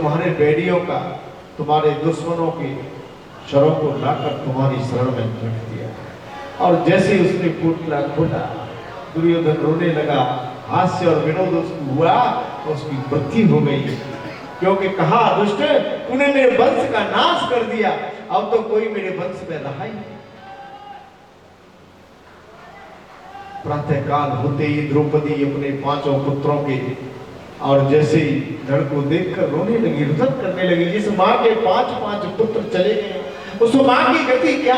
तुम्हारे बैरियों का, तुम्हारे दुश्मनों के शरों को लाकर तुम्हारी शरण में रख दिया। और जैसे उसने पुतला खोला, दुर्योधन रोने लगा, हास्य और विनोद उसको हुआ तो उसकी मृत्यु हो गई। क्योंकि कहा, दुष्ट, तूने मेरे वंश का नाश कर दिया, अब तो कोई मेरे वंश में रहा ही नहीं। प्रातःकाल होते ही द्रौपदी अपने 5 पुत्रों के और जैसे ही धड़ को देखकर रोने लगी, रुदन करने लगी। जिस माँ के 5 पुत्र चले गए, उस माँ की गति क्या?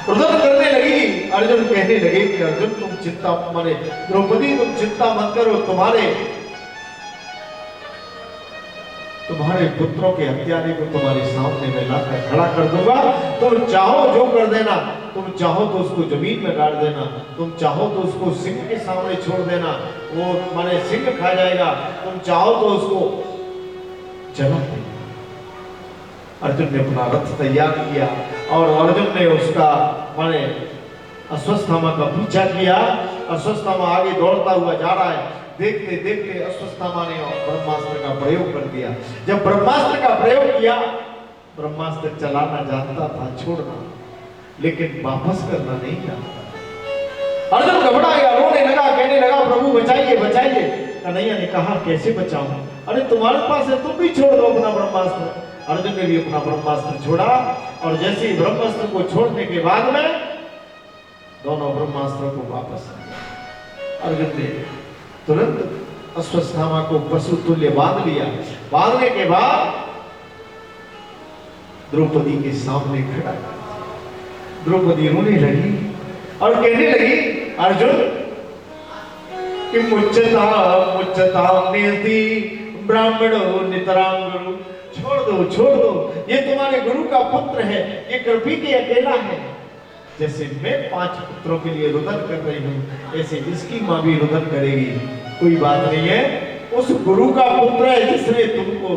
रुदन करने लगी। अर्जुन कहने लगे कि अर्जुन तुम चिंता माने, द्रौपदी तुम चिंता मत करो, तुम्हारे पुत्रों के हत्यारे को तुम्हारे सामने में लाकर खड़ा कर दूंगा। तुम चाहो जो कर देना, तुम चाहो तो उसको जमीन में गाड़ देना, तुम चाहो तो उसको सिंह के सामने छोड़ देना, वो माने सिंह खा जाएगा, तुम चाहो तो उसको जला देना। अर्जुन ने अपना रथ तैयार किया और अर्जुन ने उसका माने अश्वत्थामा का पीछा किया। अश्वत्थामा आगे दौड़ता हुआ जा रहा है। देखते देखते अश्वत्थामा ने ब्रह्मास्त्र का प्रयोग कर दिया। जब ब्रह्मास्त्र का प्रयोग किया, ब्रह्मास्त्र चलाना जानता था, छोड़ना, लेकिन वापस करना नहीं जानता। अर्जुन घबरा गया, रोने लगा, कहने लगा, प्रभु बचाइए बचाइए। कन्हैया ने कहा, कैसे बचाऊं? अरे तुम्हारे पास है, तुम भी छोड़ दो अपना ब्रह्मास्त्र। अर्जुन ने भी अपना ब्रह्मास्त्र छोड़ा और जैसे ही ब्रह्मास्त्र को छोड़ने के बाद में दोनों ब्रह्मास्त्रों को वापस किया। अर्जुन ने तुरंत अश्वत्थामा को पशु तुल्य बांध लिया। बांधने के बाद द्रौपदी के सामने खड़ा। द्रौपदी रोने लगी और कहने लगी, अर्जुन कि मुच्चता नेति ब्राह्मणो नितराम गुरु। छोड़ दो, ये तुम्हारे गुरु का पुत्र है, ये कृपी के अकेला है। जैसे मैं 5 पुत्रों के लिए रुदन कर रही हूँ, ऐसे इसकी माँ भी रुदन करेगी। कोई बात नहीं है, उस गुरु का पुत्र है जिसने तुमको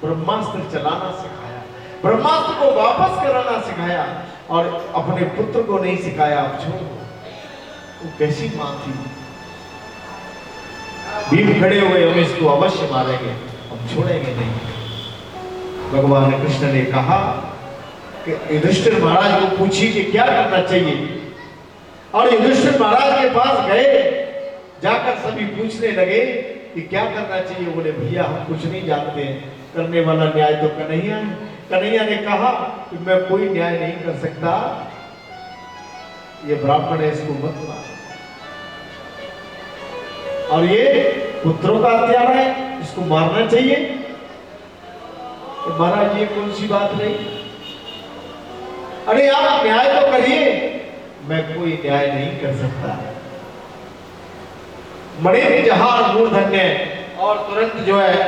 ब्रह्मास्त्र चलाना सिखाया, ब्रह्मास्त्र को वापस कराना सिखाया और अपने पुत्र को नहीं सिखाया। अब छोड़ो। वो कैसी माँ थी? भीम खड़े हुए, हम इसको अवश्य मारेंगे, हम छोड़ेंगे नहीं। भगवान कृष्ण ने कहा कि युधिष्ठिर महाराज को पूछिए कि क्या करना चाहिए। और युधिष्ठिर महाराज के पास गए, जाकर सभी पूछने लगे कि क्या करना चाहिए। बोले, भैया हम कुछ नहीं जानते हैं, करने वाला न्याय तो कन्हैया है। कन्हैया ने कहा कि मैं कोई न्याय नहीं कर सकता, ये ब्राह्मण है, इसको मत मारो। और ये पुत्रों का हत्यारा है, इसको मारना चाहिए। तो महाराज ये कौन सी बात नहीं? अरे आप न्याय तो करिए। मैं कोई न्याय नहीं कर सकता। मणि जहार मूर्धन्य, और तुरंत जो है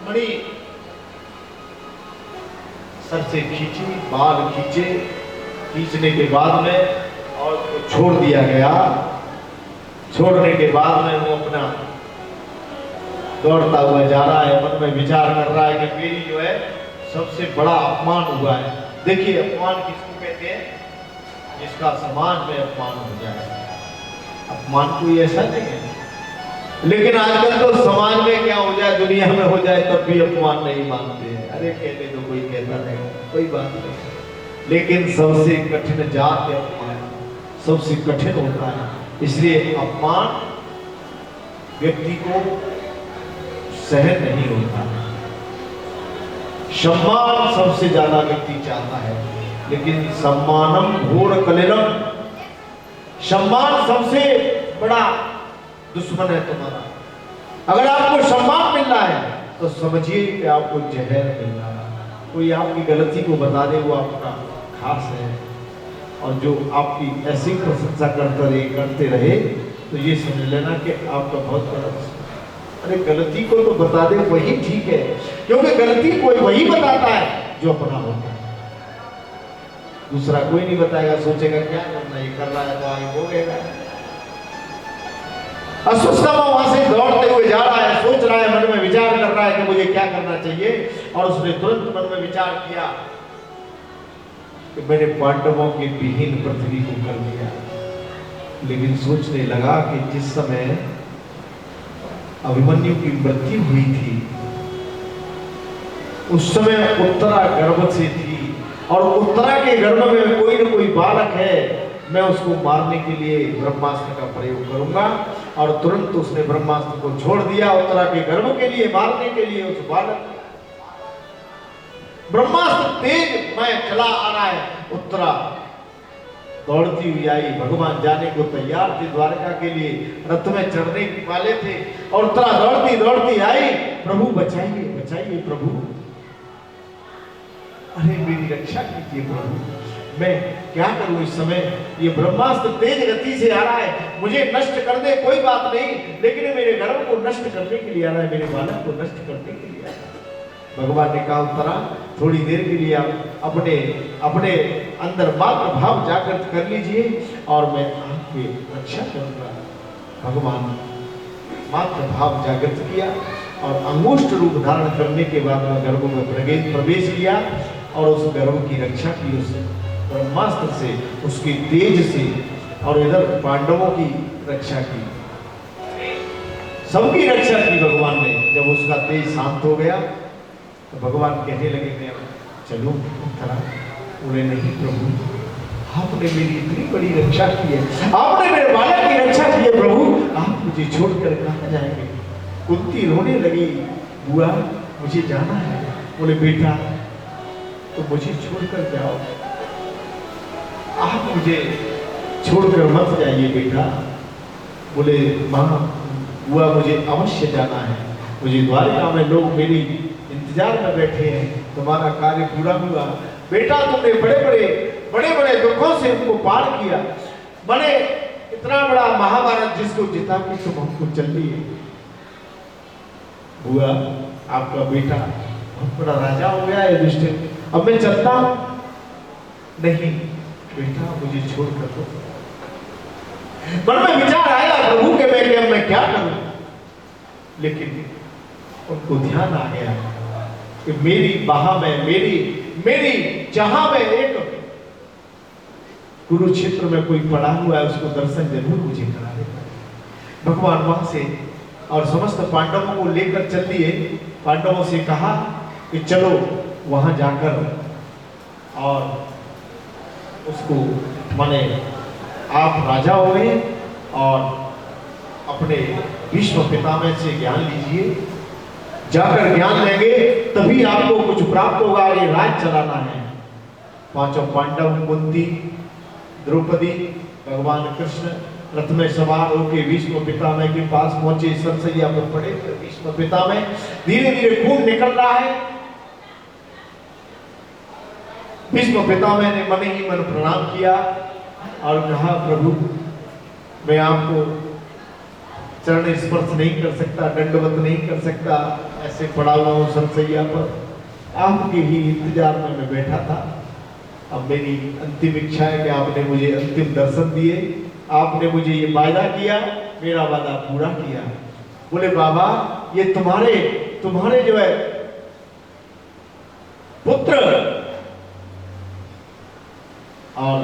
मणि सर से खींची, बाल खींचे, खींचने के बाद में और तो छोड़ दिया गया। छोड़ने के बाद में वो अपना दौड़ता हुआ जा रहा है, मन में विचार कर रहा है कि मेरी जो है सबसे बड़ा अपमान हुआ है। देखिए, अपमान किसको कहते हैं? जिसका समाज में अपमान हो जाए। अपमान कोई ऐसा नहीं है, लेकिन आजकल तो समाज में क्या हो जाए, दुनिया में हो जाए, तब भी अपमान नहीं मानते हैं। अरे कहते तो कोई कहता नहीं, कोई बात नहीं, लेकिन सबसे कठिन जात है अपमान, सबसे कठिन होता है। इसलिए अपमान व्यक्ति को सहन नहीं होता। सम्मान सबसे ज्यादा व्यक्ति चाहता है, लेकिन सम्मानम घोर कलिलम, सम्मान सबसे बड़ा दुश्मन है तुम्हारा। अगर आपको सम्मान मिल रहा है तो समझिए कि आपको जहर मिल रहा है। कोई आपकी गलती को बता दे, वो आपका खास है, और जो आपकी ऐसी प्रशंसा करते रहे तो ये समझ लेना कि आपका बहुत बड़ा दुश्मन। अरे गलती को तो बता दे, वही ठीक है, क्योंकि गलती कोई वही बताता है जो अपना होता है। दूसरा कोई नहीं बताएगा, सोचेगा क्या करना, ये कर रहा है तो आगे बोलेगा। अश्वत्थामा वहां से दौड़ते हुए जा रहा है, सोच रहा है, मन में विचार कर रहा है कि मुझे क्या करना चाहिए। और उसने तुरंत मन में विचार किया कि मैंने पांडवों के विहीन पृथ्वी को कर दिया। लेकिन सोचने लगा कि जिस समय अभिमन्यु की मृत्यु हुई थी, उस समय उत्तरा गर्भ से थी और उत्तरा के गर्भ में कोई न कोई बालक है, मैं उसको मारने के लिए ब्रह्मास्त्र का प्रयोग करूंगा। और तुरंत उसने ब्रह्मास्त्र को छोड़ दिया उत्तरा के गर्भ के लिए, मारने के लिए उस बालक। ब्रह्मास्त्र तेज में चला आ रहा है, उत्तरा दौड़ती हुई आई, भगवान जाने को तैयार थे द्वारका के लिए, रथ में चढ़ने वाले थे और उत्तरा दौड़ती दौड़ती आई, प्रभु बचाइए बचाइए प्रभु, अरे मेरी रक्षा कीजिए प्रभु, मैं क्या करूं इस समय, ये ब्रह्मास्त्र तेज गति से आ रहा है, मुझे नष्ट कर दे कोई बात नहीं, लेकिन मेरे गर्भ को नष्ट करने के लिए आ रहा है, मेरे बालक को नष्ट करने के लिए आ रहा है। भगवान ने कहा उत्तरा थोड़ी देर के लिए आप अपने अपने अंदर मात्र भाव जागृत कर लीजिए और मैं आपकी रक्षा करूंगा। भगवान मात्र भाव जागृत किया और अंगुष्ठ रूप धारण करने के बाद वह गर्भ में प्रवेश किया और उस गर्भ की रक्षा की, उस ब्रह्मास्त्र से, उसकी तेज से, और इधर पांडवों की रक्षा की, सबकी रक्षा की भगवान ने। जब उसका तेज शांत हो गया तो भगवान कहने लगे मैं चलूं उत्तरा, बोले नहीं प्रभु, आपने मेरी इतनी बड़ी रक्षा की है, आपने मेरे बालक की रक्षा की है प्रभु, आप मुझे छोड़कर कहाँ जाएंगे। कुंती रोने लगी, बुआ मुझे जाना है। बोले बेटा तो मुझे छोड़कर जाओ, आप मुझे छोड़कर मत जाइए बेटा। बोले माँ बुआ मुझे अवश्य जाना है, मुझे द्वारका में लोग मेरी इंतजार में बैठे हैं, तुम्हारा कार्य पूरा हुआ। बेटा तुमने बड़े बड़े दुखों से हमको पार किया, बड़े इतना बड़ा महाभारत जिसको जिता के तुम हमको चल लिए। बुआ आपका बेटा बहुत बड़ा राजा हो गया है युधिष्ठिर, अब मैं चलता हूं। नहीं बेटा मुझे छोड़ कर दो। मन में विचार आया प्रभु के मैं क्या करूं, लेकिन उनको ध्यान आ गया कि मेरी बाह में मेरी जहां में एक कुरुक्षेत्र में कोई पड़ा हुआ है, उसको दर्शन जरूर मुझे करा देगा। भगवान वहां से और समस्त पांडवों को लेकर चल दिए। पांडवों से कहा कि चलो वहां जाकर और उसको माने आप राजा हो गए और अपने भीष्म पितामह से ज्ञान लीजिए, जाकर ज्ञान लेंगे तभी आपको कुछ प्राप्त होगा, ये राज चलाना है। पांचों पांडव, कुंती, द्रौपदी, भगवान कृष्ण रथ में सवार होकर भीष्म पितामह के पास पहुंचे, सरसैया पर पड़े। भीष्म पितामह धीरे धीरे खून निकल रहा है। भीष्म पितामह ने मन ही मन प्रणाम किया और कहा प्रभु मैं आपको चरण स्पर्श नहीं कर सकता, दंडवत नहीं कर सकता, ऐसे पड़ा हुआ हूं सरसैया पर, आपके ही इंतजार में मैं बैठा था। अब मेरी अंतिम इच्छा है कि आपने मुझे अंतिम दर्शन दिए, आपने मुझे ये वादा किया, मेरा वादा पूरा किया। बोले बाबा ये तुम्हारे जो है पुत्र और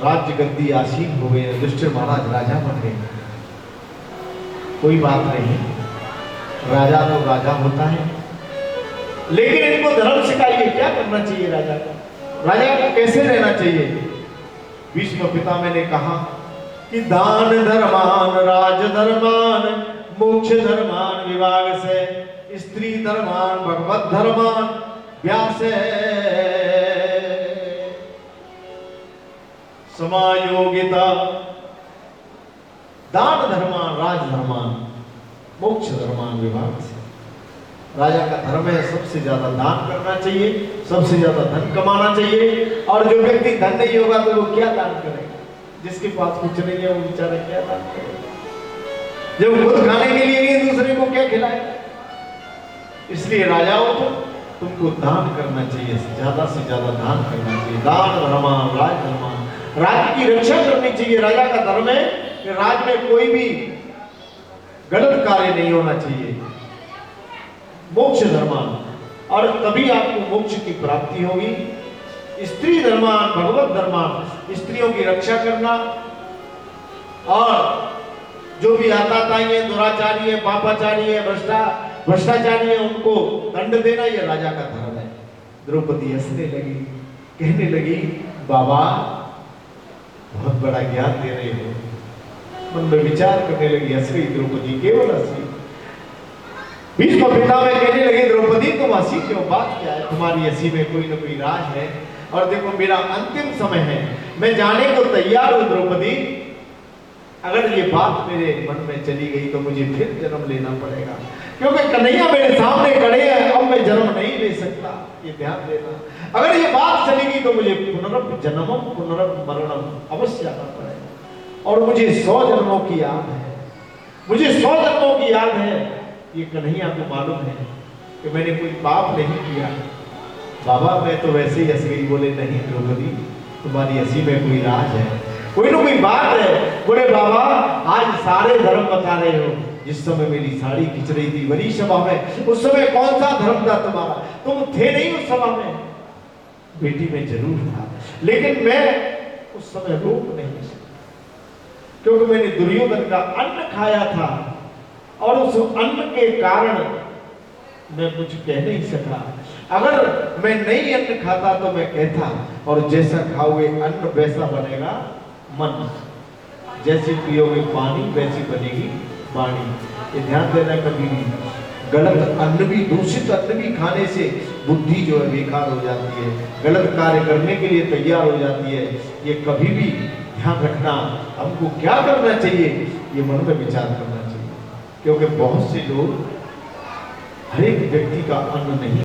राज्य गद्दी आसीन हो गए, युधिष्ठिर महाराज राजा बन गए। कोई बात नहीं, राजा तो राजा होता है, लेकिन इनको धर्म सिखाइए, क्या करना चाहिए राजा को, राजा को कैसे रहना चाहिए। भीष्म पितामह ने कहा कि दान धर्मान राज धर्मान मोक्ष धर्मान विभाग से स्त्री धर्मान भगवत धर्मान व्यास समायोगिता। दान धर्मान राज धर्मान मोक्ष धर्मान विभाग से। राजा का धर्म है सबसे ज्यादा दान करना चाहिए, सबसे ज्यादा धन कमाना चाहिए, और जो व्यक्ति धन नहीं होगा तो वो क्या दान करेगा, जिसके पास कुछ नहीं है वो बेचारा क्या दान करेगा, जब खुद खाने के लिए नहीं दूसरे को क्या खिलाएगा। इसलिए राजाओं को तुमको दान करना चाहिए, ज्यादा से ज्यादा दान करना चाहिए। दान धर्मान राज धर्मान, राज्य की रक्षा करनी चाहिए। राजा का धर्म है कि राज्य में कोई भी गलत कार्य नहीं होना चाहिए। मोक्ष धर्मान, और तभी आपको मोक्ष की प्राप्ति होगी। स्त्री धर्मान भगवत धर्मान, स्त्रियों की रक्षा करना और जो भी आता था ये दुराचारी है, पापाचारी है, भ्रष्टाचारी है, उनको दंड देना ये राजा का धर्म है। द्रौपदी हंसने लगी, कहने लगी बाबा बहुत बड़ा ज्ञान दे रहे हो। मन में विचार करने लगी, हंस रही द्रौपदी, केवल हंसी। भीष्म पितामह कहने लगे द्रौपदी तुम हंसी क्यों, बात क्या है, तुम्हारी हंसी में कोई ना कोई राज है। और देखो मेरा अंतिम समय है, मैं जाने को तैयार हूं द्रौपदी। अगर ये बात मेरे मन में चली गई तो मुझे फिर जन्म लेना पड़ेगा, क्योंकि कन्हैया मेरे सामने खड़े हैं, अब मैं जन्म नहीं ले सकता, ये ध्यान देना। अगर ये बात चली गई तो मुझे पुनरप जन्मम पुनरप मरणम अवश्य आना पड़ेगा। और मुझे 100 जन्मों की याद है, मुझे 100 जन्मों की याद है। ये कन्हैया को मालूम है कि मैंने कोई पाप नहीं किया। बाबा मैं तो वैसे ही हंस गई, बोले नहीं द्रौपदी तुम्हारी हंसी में कोई राज है, कोई ना कोई बात है। बोले बाबा आज सारे धर्म बता रहे हो, जिस समय मेरी साड़ी खिंच रही थी बड़ी सभा में, उस समय कौन सा धर्म था तुम्हारा, तुम थे नहीं उस सभा में। बेटी में जरूर था, लेकिन मैं उस समय रोक नहीं सकता, क्योंकि मैंने दुर्योधन का अन्न खाया था और उस अन्न के कारण मैं कुछ कह नहीं सका। अगर मैं नहीं अन्न खाता तो मैं कहता, और जैसा खाओगे अन्न वैसा बनेगा मन, जैसी पियोगे पानी वैसी बनेगी वाणी। ये ध्यान देना, कभी भी गलत अन्न भी, दूषित अन्न भी खाने से बुद्धि जो है बेकार हो जाती है, गलत कार्य करने के लिए तैयार हो जाती है। ये कभी भी ध्यान रखना, हमको क्या करना चाहिए ये मन में विचार करना चाहिए, क्योंकि बहुत से लोग, हर एक व्यक्ति का अन्न नहीं